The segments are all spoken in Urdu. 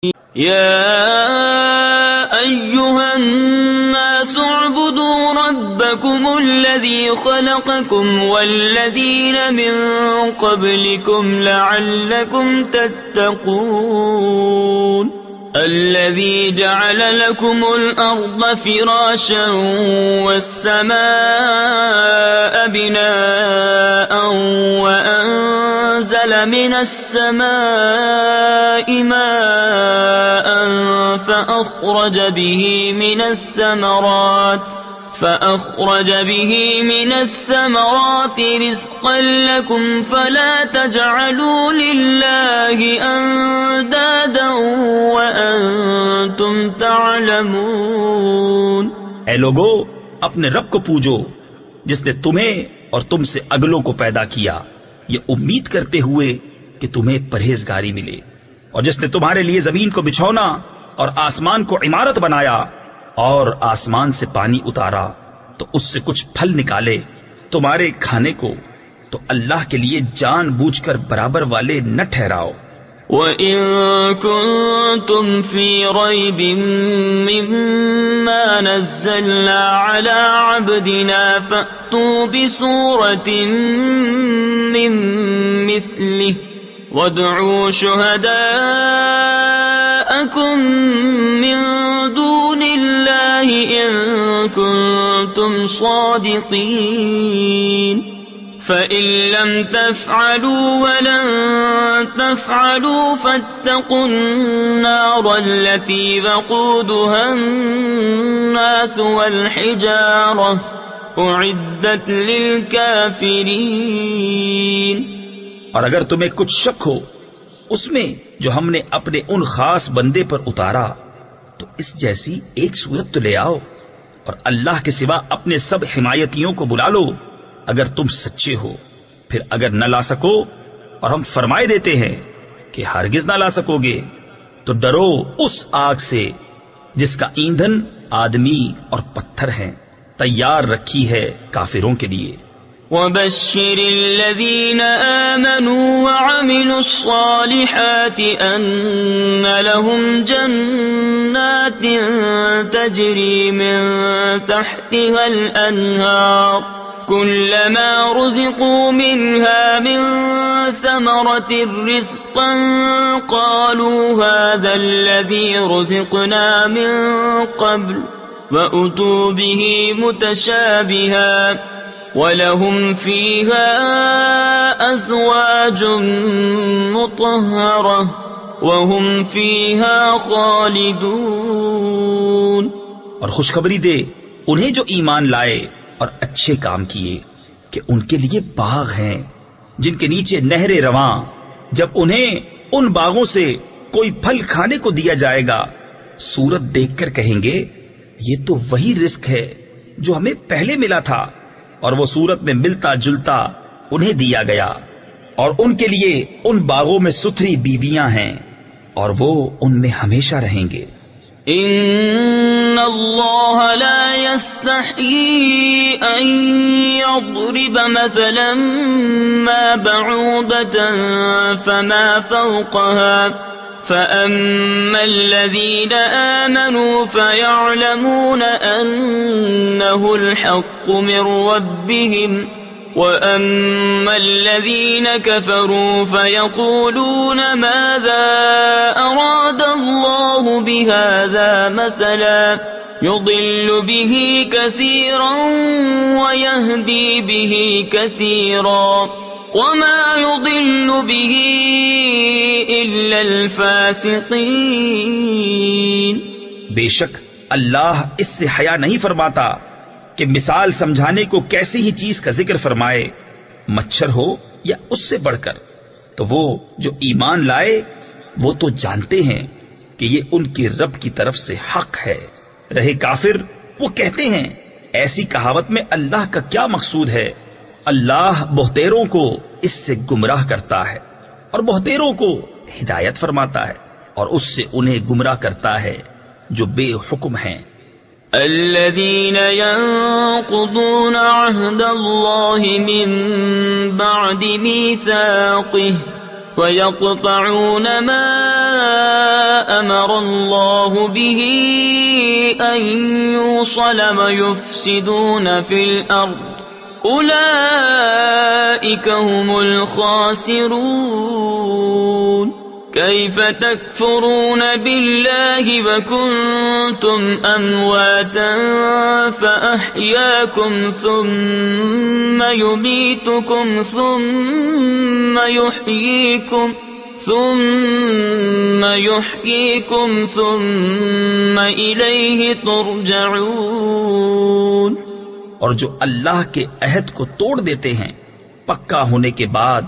يا أيها الناس اعبدوا ربكم الذي خلقكم والذين من قبلكم لعلكم تتقون الذي جعل لكم الأرض فراشا والسماء بناء وأنزل من السماء ماء فأخرج به من الثمرات رزقا لكم فلا تجعلوا لله أندادا وأنتم تعلمون۔ اے لوگو، اپنے رب کو پوجو جس نے تمہیں اور تم سے اگلوں کو پیدا کیا، یہ امید کرتے ہوئے کہ تمہیں پرہیزگاری ملے، اور جس نے تمہارے لیے زمین کو بچھونا اور آسمان کو عمارت بنایا اور آسمان سے پانی اتارا تو اس سے کچھ پھل نکالے تمہارے کھانے کو، تو اللہ کے لیے جان بوجھ کر برابر والے نہ ٹھہراؤ۔ وَإِن كُنتُمْ فِي رَيْبٍ مِّمَّا نَزَّلْنَا عَلَىٰ عَبْدِنَا فَأْتُوا بِسُورَةٍ مِّن مِّثْلِهِ وَادْعُوا شُهَدَاءَكُم مِّن دُونِ اللَّهِ إِن كُنتُمْ صَادِقِينَ فَإِن لَّمْ تَفْعَلُوا وَلَن تَفْعَلُوا فَاتَّقُوا النَّارَ الَّتِي وَقُودُهَا النَّاسُ وَالْحِجَارَةُ أُعِدَّتْ لِلْكَافِرِينَ۔ اور اگر تمہیں کچھ شک ہو اس میں جو ہم نے اپنے ان خاص بندے پر اتارا تو اس جیسی ایک صورت تو لے آؤ، اور اللہ کے سوا اپنے سب حمایتیوں کو بلا لو اگر تم سچے ہو۔ پھر اگر نہ لا سکو اور ہم فرمائے دیتے ہیں کہ ہرگز نہ لا سکو گے تو ڈرو اس آگ سے جس کا ایندھن آدمی اور پتھر ہیں، تیار رکھی ہے کافروں کے لیے۔ وَبَشِّرِ الَّذِينَ آمَنُوا وَعَمِلُوا الصَّالِحَاتِ أَنَّ لَهُمْ جَنَّاتٍ تَجْرِي مِن تَحْتِهَا الْأَنْهَارُ كُلَّمَا رُزِقُوا مِنْهَا مِن ثَمَرَةٍ رِزْقًا قَالُوا هَذَا الَّذِي رُزِقْنَا مِن قَبْلُ وَأُتُوا بِهِ مُتَشَابِهًا وَلَهُمْ فِيهَا أَزْوَاجٌ مُطَهَّرَةٌ وَهُمْ فِيهَا خَالِدُونَ۔ اور خوشخبری دے انہیں جو ایمان لائے اور اچھے کام کیے کہ ان کے لیے باغ ہیں جن کے نیچے نہریں رواں، جب انہیں ان باغوں سے کوئی پھل کھانے کو دیا جائے گا صورت دیکھ کر کہیں گے یہ تو وہی رزق ہے جو ہمیں پہلے ملا تھا، اور وہ صورت میں ملتا جلتا انہیں دیا گیا، اور ان کے لیے ان باغوں میں ستھری بیویاں ہیں اور وہ ان میں ہمیشہ رہیں گے۔ ان اللہ لا يستحيي ان يضرب مثلا ما بعوضة فما فوقها فأما الذين آمنوا فيعلمون أنه الحق من ربهم وأما الذين كفروا فيقولون ماذا أراد الله بهذا مثلا يضل به كثيرا ويهدي به كثيرا وما يضل به إلا الفاسقين۔ بے شک اللہ اس سے حیا نہیں فرماتا کہ مثال سمجھانے کو کیسی ہی چیز کا ذکر فرمائے، مچھر ہو یا اس سے بڑھ کر، تو وہ جو ایمان لائے وہ تو جانتے ہیں کہ یہ ان کی رب کی طرف سے حق ہے، رہے کافر وہ کہتے ہیں ایسی کہاوت میں اللہ کا کیا مقصود ہے؟ اللہ بہتیروں کو اس سے گمراہ کرتا ہے اور بہتیروں کو ہدایت فرماتا ہے، اور اس سے انہیں گمراہ کرتا ہے جو بے حکم ہیں۔ الذين ينقضون عهد الله من بعد ميثاقه ويقطعون ما أمر الله به أن يوصل ويفسدون في الأرض أولئك هم الخاسرون كيف تكفرون بالله وكنتم أمواتا فأحياكم ثم يميتكم ثم يحييكم ثم إليه ترجعون. اور جو اللہ کے عہد کو توڑ دیتے ہیں پکا ہونے کے بعد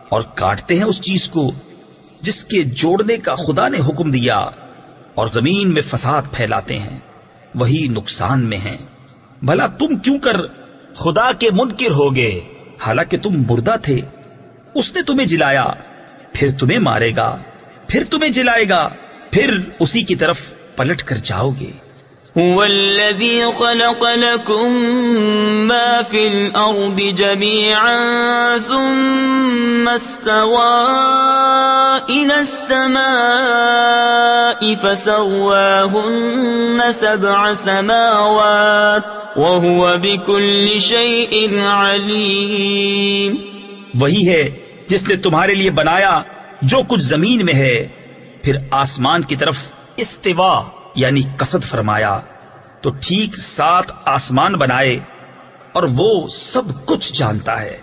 اور کاٹتے ہیں اس چیز کو جس کے جوڑنے کا خدا نے حکم دیا اور زمین میں فساد پھیلاتے ہیں، وہی نقصان میں ہیں. بھلا تم کیوں کر خدا کے منکر ہوگے حالانکہ تم مردہ تھے؟ اس نے تمہیں جلایا، پھر تمہیں مارے گا، پھر تمہیں جلائے گا، پھر اسی کی طرف پلٹ کر جاؤ گے. هو الذي خلق لكم ما في الأرض جميعا ثم استوى إلى السماء فسواهن 7 سماوات وهو بكل شيء عليم. وہی ہے جس نے تمہارے لیے بنایا جو کچھ زمین میں ہے، پھر آسمان کی طرف استوا یعنی قصد فرمایا تو ٹھیک 7 آسمان بنائے اور وہ سب کچھ جانتا ہے.